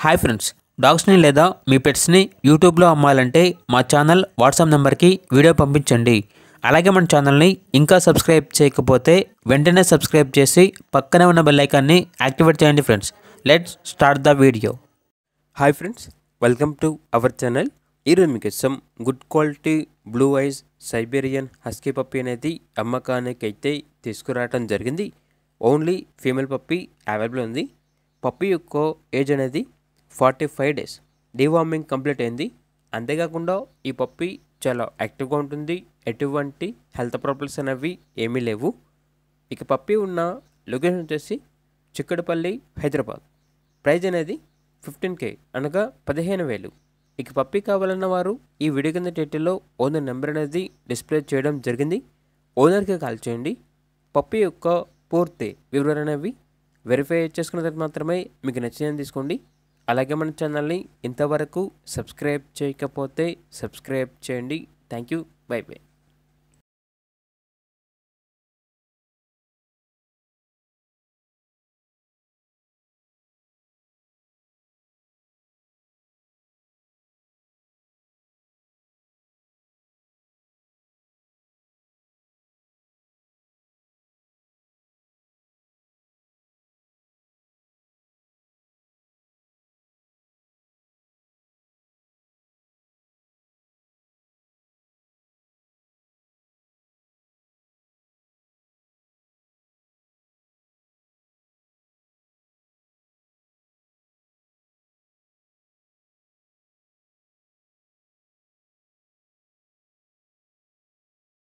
Hi friends, డాగ్స్ని లేదా మీ పెట్స్ని యూట్యూబ్లో అమ్మాలంటే మా ఛానల్ వాట్సాప్ నెంబర్కి వీడియో పంపించండి. అలాగే మన ఛానల్ని ఇంకా సబ్స్క్రైబ్ చేయకపోతే వెంటనే సబ్స్క్రైబ్ చేసి పక్కనే ఉన్న బెల్ ఐకాన్ని యాక్టివేట్ చేయండి friends. Let's start the video. Hi friends, welcome to our channel. ఈరోజు మీకోసం good quality blue ice Siberian husky puppy అనేది అమ్మకానికి అయితే తీసుకురావడం జరిగింది. ఓన్లీ ఫీమేల్ పప్పీ అవైలబుల్ ఉంది. పప్పీ యొక్క ఏజ్ అనేది 45 డేస్. డీవార్మింగ్ కంప్లీట్ అయింది. అంతేకాకుండా ఈ పప్పీ చాలా యాక్టివ్గా ఉంటుంది. ఎటువంటి హెల్త్ ప్రాబ్లమ్స్ అనేవి ఏమీ లేవు. ఇక పప్పీ ఉన్న లొకేషన్ వచ్చేసి చిక్కడపల్లి, హైదరాబాద్. ప్రైజ్ అనేది 15K అనగా 15,000. ఇక పప్పీ కావాలన్న వారు ఈ వీడియో కింద టైటిల్లో ఓనర్ నెంబర్ అనేది డిస్ప్లే చేయడం జరిగింది. ఓనర్కి కాల్ చేయండి. పప్పీ యొక్క పూర్తి వివరాలు అనేవి వెరిఫై చేసుకున్న తర్వాత మాత్రమే మీకు నచ్చిందని తీసుకోండి. అలాగే మన ఛానల్ని ఇంతవరకు సబ్స్క్రైబ్ చేయకపోతే సబ్స్క్రైబ్ చేయండి. Thank you. By by.